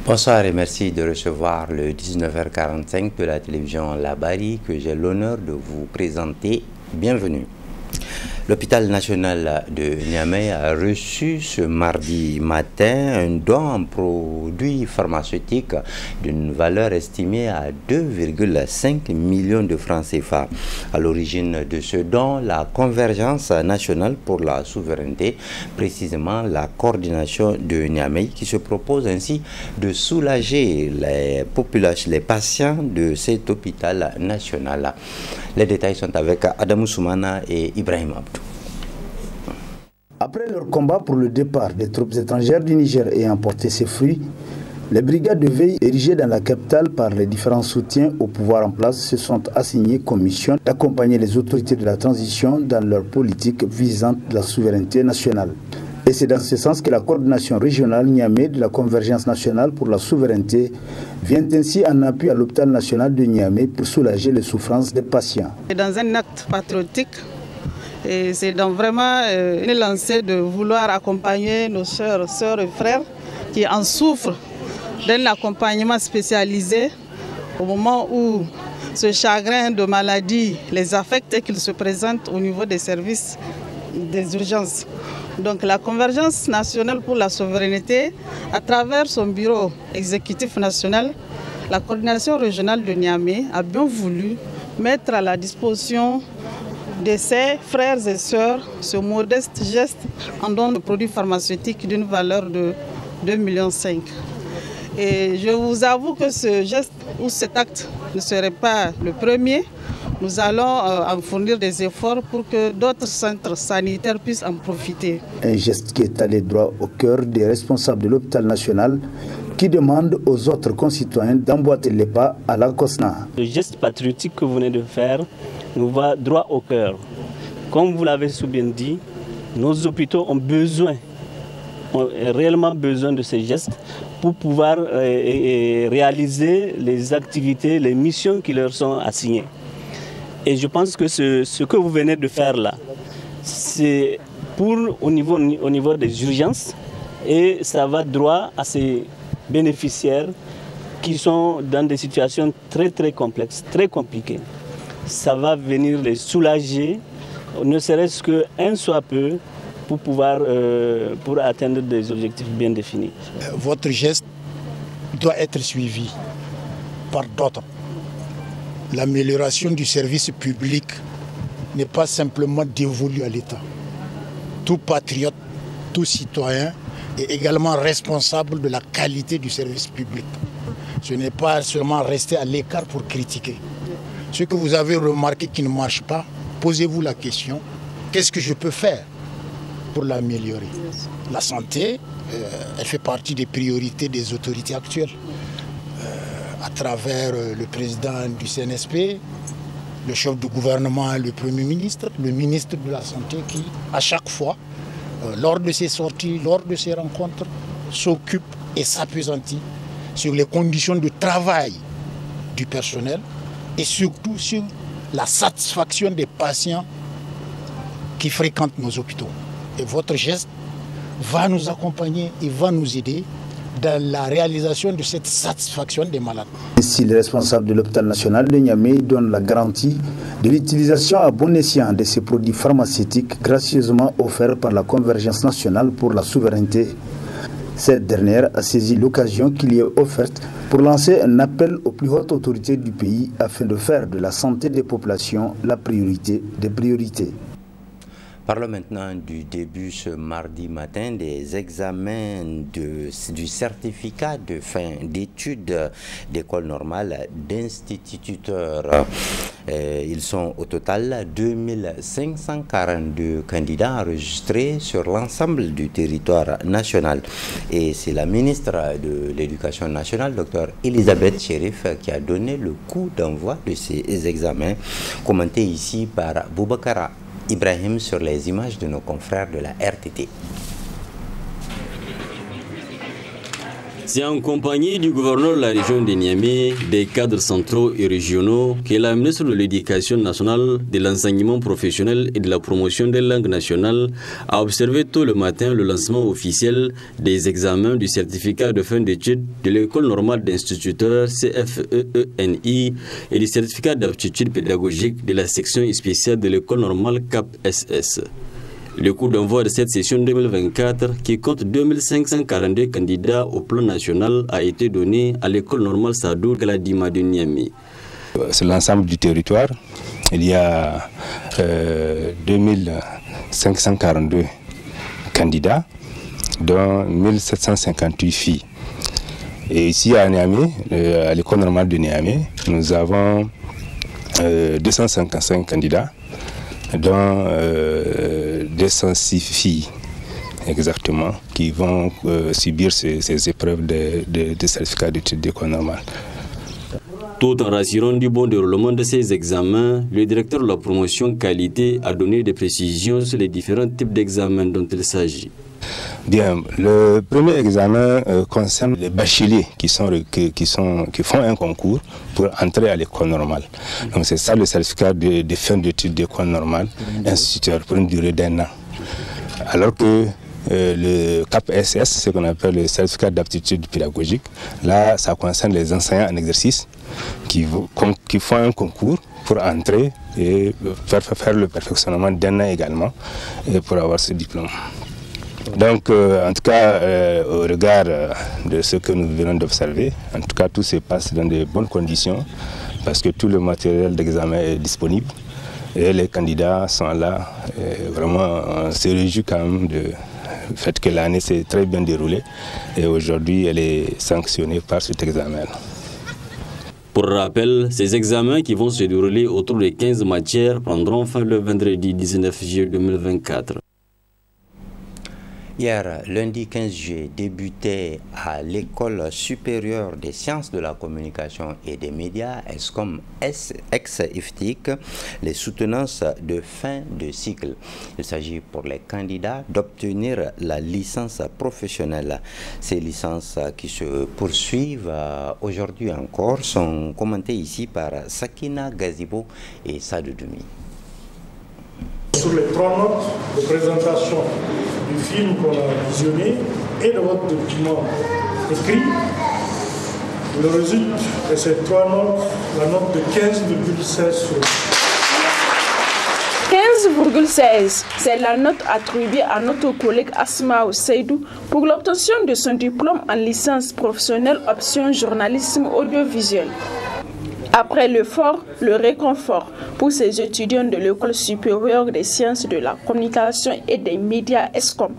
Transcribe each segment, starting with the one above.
Bonsoir et merci de recevoir le 19h45 de la télévision Labari que j'ai l'honneur de vous présenter. Bienvenue. L'hôpital national de Niamey a reçu ce mardi matin un don en produits pharmaceutiques d'une valeur estimée à 2,5 millions de francs CFA. À l'origine de ce don, la Convergence nationale pour la souveraineté, précisément la coordination de Niamey, qui se propose ainsi de soulager les populations, les patients de cet hôpital national. Les détails sont avec Adamou Soumana et Ibrahim Abdou. Après leur combat pour le départ des troupes étrangères du Niger ayant porté ses fruits, les brigades de veille érigées dans la capitale par les différents soutiens au pouvoir en place se sont assignées comme mission d'accompagner les autorités de la transition dans leur politique visant la souveraineté nationale. Et c'est dans ce sens que la coordination régionale Niamey de la Convergence nationale pour la souveraineté vient ainsi en appui à l'hôpital national de Niamey pour soulager les souffrances des patients. Dans un acte patriotique, c'est donc vraiment une lancée de vouloir accompagner nos sœurs et frères qui en souffrent d'un accompagnement spécialisé au moment où ce chagrin de maladie les affecte et qu'ils se présentent au niveau des services des urgences. Donc la Convergence nationale pour la souveraineté, à travers son bureau exécutif national, la coordination régionale de Niamey a bien voulu mettre à la disposition de ses frères et sœurs ce modeste geste en don de produits pharmaceutiques d'une valeur de 2,5 millions. Et je vous avoue que ce geste ou cet acte ne serait pas le premier. Nous allons en fournir des efforts pour que d'autres centres sanitaires puissent en profiter. Un geste qui est allé droit au cœur des responsables de l'hôpital national qui demandent aux autres concitoyens d'emboîter les pas à la COSNA. Le geste patriotique que vous venez de faire nous va droit au cœur. Comme vous l'avez bien dit, nos hôpitaux ont réellement besoin de ces gestes pour pouvoir réaliser les activités, les missions qui leur sont assignées. Et je pense que ce que vous venez de faire là, c'est au niveau des urgences et ça va droit à ces bénéficiaires qui sont dans des situations très complexes, très compliquées. Ça va venir les soulager, ne serait-ce qu'un soit peu, pour atteindre des objectifs bien définis. Votre geste doit être suivi par d'autres. L'amélioration du service public n'est pas simplement dévolue à l'État. Tout patriote, tout citoyen est également responsable de la qualité du service public. Ce n'est pas seulement rester à l'écart pour critiquer. Ce que vous avez remarqué qui ne marche pas, posez-vous la question, qu'est-ce que je peux faire pour l'améliorer? La santé, elle fait partie des priorités des autorités actuelles. À travers le président du CNSP, le chef du gouvernement, le Premier ministre, le ministre de la Santé qui, à chaque fois, lors de ses sorties, lors de ses rencontres, s'occupe et s'appesantit sur les conditions de travail du personnel et surtout sur la satisfaction des patients qui fréquentent nos hôpitaux. Et votre geste va nous accompagner et va nous aider dans la réalisation de cette satisfaction des malades. Ainsi, les responsables de l'hôpital national de Niamey donnent la garantie de l'utilisation à bon escient de ces produits pharmaceutiques gracieusement offerts par la Convergence nationale pour la souveraineté. Cette dernière a saisi l'occasion qui lui est offerte pour lancer un appel aux plus hautes autorités du pays afin de faire de la santé des populations la priorité des priorités. Parlons maintenant du début ce mardi matin des examens du certificat de fin d'études d'école normale d'instituteurs. Ils sont au total 2542 candidats enregistrés sur l'ensemble du territoire national. Et c'est la ministre de l'Éducation nationale, Dr Elisabeth Chérif, qui a donné le coup d'envoi de ces examens, commenté ici par Boubacara Ibrahim sur les images de nos confrères de la RTT. C'est en compagnie du gouverneur de la région de Niamey, des cadres centraux et régionaux, que la ministre de l'Éducation nationale, de l'enseignement professionnel et de la promotion des langues nationales a observé tôt le matin le lancement officiel des examens du certificat de fin d'études de l'École normale d'instituteurs CFEENI et du certificat d'aptitude pédagogique de la section spéciale de l'École normale CAP-SS. Le coup d'envoi de cette session 2024, qui compte 2542 candidats au plan national, a été donné à l'école normale Sadou Galadima de Niamey. Sur l'ensemble du territoire, il y a 2542 candidats, dont 1758 filles. Et ici à Niamey, à l'école normale de Niamey, nous avons 255 candidats, dont 206 filles exactement, qui vont subir ces épreuves de certificat d'études d'école normale. Tout en rassurant du bon déroulement de ces examens, le directeur de la promotion qualité a donné des précisions sur les différents types d'examens dont il s'agit. Bien, le premier examen concerne les bacheliers qui font un concours pour entrer à l'école normale. Donc c'est ça le certificat de fin d'études d'école normale, instituteur pour une durée d'1 an. Alors que le CAP-SS, ce qu'on appelle le certificat d'aptitude pédagogique, là ça concerne les enseignants en exercice qui font un concours pour entrer et faire le perfectionnement d'1 an également et pour avoir ce diplôme. Donc, en tout cas, au regard de ce que nous venons d'observer, en tout cas, tout se passe dans de bonnes conditions parce que tout le matériel d'examen est disponible et les candidats sont là. Et vraiment, on se réjouit quand même du fait que l'année s'est très bien déroulée et aujourd'hui, elle est sanctionnée par cet examen. Pour rappel, ces examens qui vont se dérouler autour de 15 matières prendront fin le vendredi 19 juillet 2024. Hier, lundi 15 juillet, débutait à l'École supérieure des sciences de la communication et des médias, ESCOM ex-IFTIC, les soutenances de fin de cycle. Il s'agit pour les candidats d'obtenir la licence professionnelle. Ces licences qui se poursuivent aujourd'hui encore sont commentées ici par Sakina Gazibo et Sadou Doumi. Sur les 3 notes de présentation du film qu'on a visionné et de votre document écrit, il résulte de ces 3 notes la note de 15,16 sur 15,16, c'est la note attribuée à notre collègue Asma Seydou pour l'obtention de son diplôme en licence professionnelle option journalisme audiovisuel. Après l'effort, le réconfort pour ces étudiants de l'École supérieure des sciences de la communication et des médias ESCOM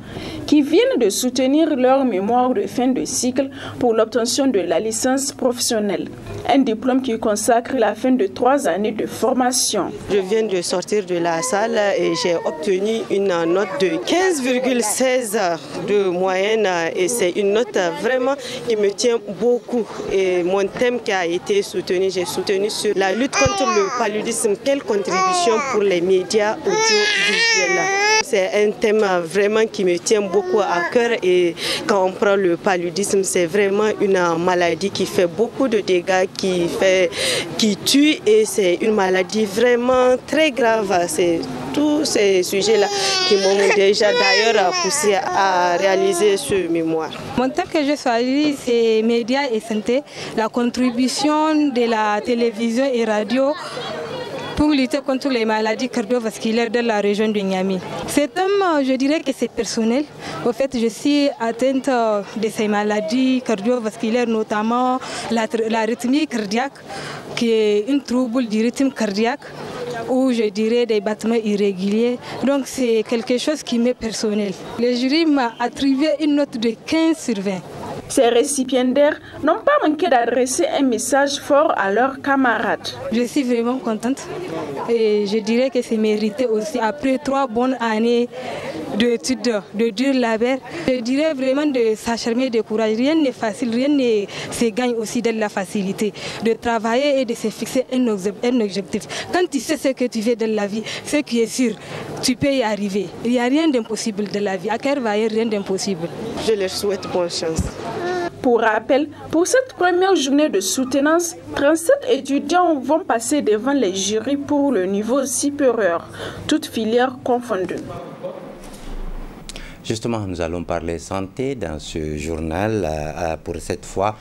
qui viennent de soutenir leur mémoire de fin de cycle pour l'obtention de la licence professionnelle. Un diplôme qui consacre la fin de 3 années de formation. Je viens de sortir de la salle et j'ai obtenu une note de 15,16 de moyenne et c'est une note vraiment qui me tient beaucoup. Et mon thème qui a été soutenu, j'ai soutenu sur la lutte contre le paludisme. Quelle contribution pour les médias audiovisuels. C'est un thème vraiment qui me tient beaucoup à cœur et quand on prend le paludisme, c'est vraiment une maladie qui fait beaucoup de dégâts, qui tue et c'est une maladie vraiment très grave. C'est tous ces sujets-là qui m'ont déjà d'ailleurs poussé à réaliser ce mémoire. Mon thème que j'ai choisi, c'est médias et santé, la contribution de la télévision et radio pour lutter contre les maladies cardiovasculaires de la région de Niamey. Cet thème, je dirais que c'est personnel. En fait, je suis atteinte de ces maladies cardiovasculaires, notamment l'arythmie cardiaque, qui est une trouble du rythme cardiaque, ou je dirais des battements irréguliers. Donc c'est quelque chose qui m'est personnel. Le jury m'a attribué une note de 15 sur 20. Ces récipiendaires n'ont pas manqué d'adresser un message fort à leurs camarades. Je suis vraiment contente et je dirais que c'est mérité aussi. Après 3 bonnes années d'études, de dur labeur, je dirais vraiment de s'acharner, de courage. Rien n'est facile, rien ne se gagne aussi de la facilité. De travailler et de se fixer un objectif. Quand tu sais ce que tu veux dans la vie, ce qui est sûr, tu peux y arriver. Il n'y a rien d'impossible dans la vie. À Kervaille, rien d'impossible. Je leur souhaite bonne chance. Pour rappel, pour cette première journée de soutenance, 37 étudiants vont passer devant les jurys pour le niveau supérieur, toutes filières confondues. Justement, nous allons parler santé dans ce journal pour cette fois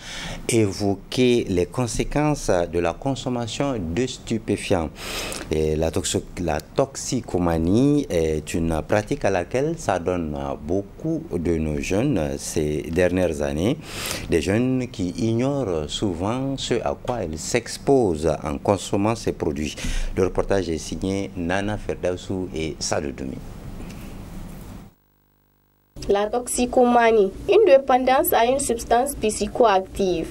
évoquer les conséquences de la consommation de stupéfiants. Et la toxicomanie est une pratique à laquelle s'adonnent beaucoup de nos jeunes ces dernières années. Des jeunes qui ignorent souvent ce à quoi ils s'exposent en consommant ces produits. Le reportage est signé Nana Ferdaousou et Sadou Doumi. La toxicomanie, une dépendance à une substance psychoactive.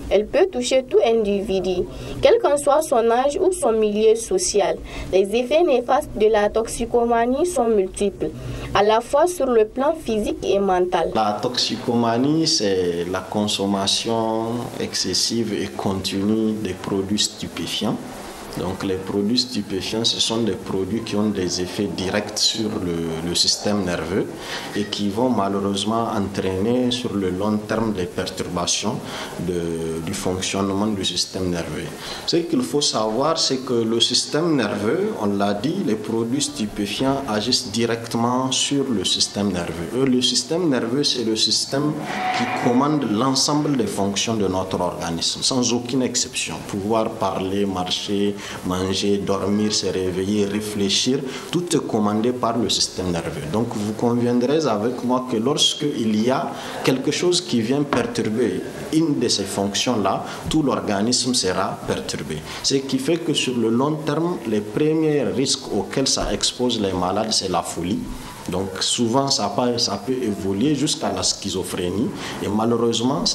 Elle peut toucher tout individu, quel qu'en soit son âge ou son milieu social. Les effets néfastes de la toxicomanie sont multiples, à la fois sur le plan physique et mental. La toxicomanie, c'est la consommation excessive et continue des produits stupéfiants. Donc les produits stupéfiants, ce sont des produits qui ont des effets directs sur le système nerveux et qui vont malheureusement entraîner sur le long terme des perturbations du fonctionnement du système nerveux. Ce qu'il faut savoir, c'est que le système nerveux, on l'a dit, les produits stupéfiants agissent directement sur le système nerveux. Le système nerveux, c'est le système qui commande l'ensemble des fonctions de notre organisme, sans aucune exception. Pouvoir parler, marcher, manger, dormir, se réveiller, réfléchir, tout est commandé par le système nerveux. Donc vous conviendrez avec moi que lorsqu'il y a quelque chose qui vient perturber une de ces fonctions-là, tout l'organisme sera perturbé. Ce qui fait que sur le long terme, les premiers risques auxquels ça expose les malades, c'est la folie. Donc souvent ça peut évoluer jusqu'à la schizophrénie et malheureusement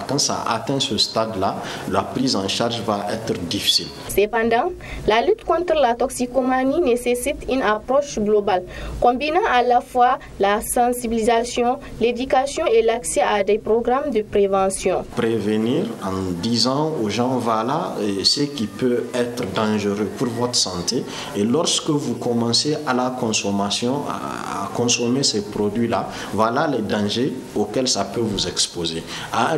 quand ça atteint ce stade-là, la prise en charge va être difficile. Cependant, la lutte contre la toxicomanie nécessite une approche globale, combinant à la fois la sensibilisation, l'éducation et l'accès à des programmes de prévention. Prévenir en disant aux gens voilà ce qui peut être dangereux pour votre santé et lorsque vous commencez à la consommation, à consommer ces produits-là, voilà les dangers auxquels ça peut vous exposer.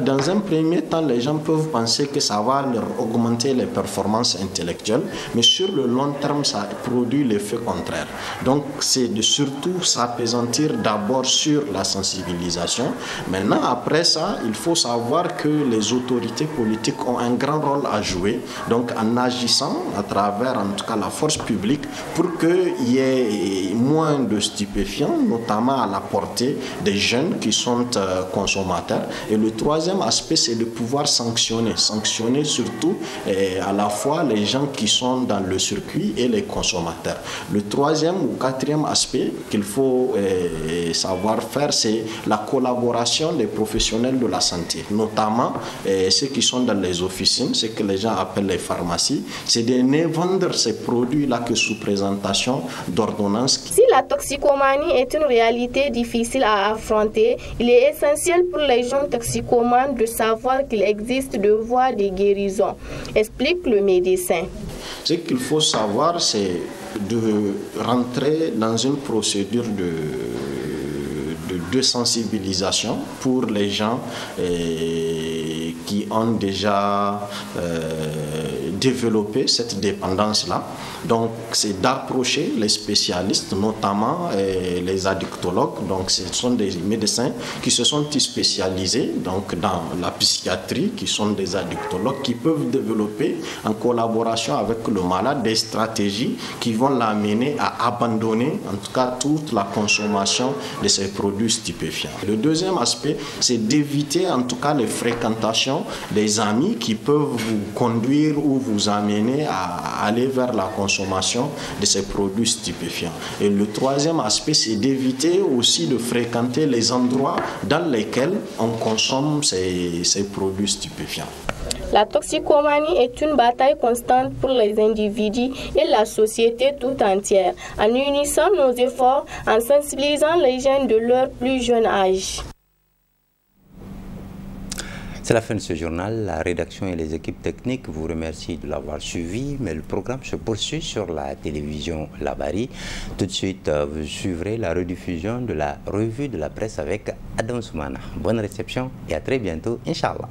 Dans un premier temps, les gens peuvent penser que ça va leur augmenter les performances intellectuelles, mais sur le long terme, ça produit l'effet contraire. Donc, c'est de surtout s'appesantir d'abord sur la sensibilisation. Maintenant, après ça, il faut savoir que les autorités politiques ont un grand rôle à jouer, donc en agissant à travers, en tout cas, la force publique, pour qu'il y ait moins de stupéfiants, notamment à la portée des jeunes qui sont consommateurs. Et le troisième aspect, c'est de pouvoir sanctionner surtout à la fois les gens qui sont dans le circuit et les consommateurs. Le troisième ou quatrième aspect qu'il faut savoir faire, c'est la collaboration des professionnels de la santé, notamment ceux qui sont dans les officines, ce que les gens appellent les pharmacies, c'est de ne vendre ces produits-là que sous présentation d'ordonnance. Si la toxicomanie est une réalité difficile à affronter, il est essentiel pour les jeunes toxicomanes de savoir qu'il existe deux voies de guérison, explique le médecin. Ce qu'il faut savoir, c'est de rentrer dans une procédure de sensibilisation pour les gens qui ont déjà développé cette dépendance-là. Donc, c'est d'approcher les spécialistes, notamment les addictologues. Donc, ce sont des médecins qui se sont spécialisés donc, dans la psychiatrie, qui sont des addictologues, qui peuvent développer en collaboration avec le malade des stratégies qui vont l'amener à abandonner, en tout cas, toute la consommation de ces produits stupéfiants. Le deuxième aspect, c'est d'éviter, en tout cas, les fréquentations des amis qui peuvent vous conduire ou vous amener à aller vers la consommation de ces produits stupéfiants. Et le troisième aspect, c'est d'éviter aussi de fréquenter les endroits dans lesquels on consomme ces produits stupéfiants. La toxicomanie est une bataille constante pour les individus et la société tout entière, en unissant nos efforts, en sensibilisant les jeunes de leur plus jeune âge. C'est la fin de ce journal. La rédaction et les équipes techniques vous remercient de l'avoir suivi, mais le programme se poursuit sur la télévision Labari. Tout de suite, vous suivrez la rediffusion de la revue de la presse avec Adam Soumana. Bonne réception et à très bientôt, Inch'Allah.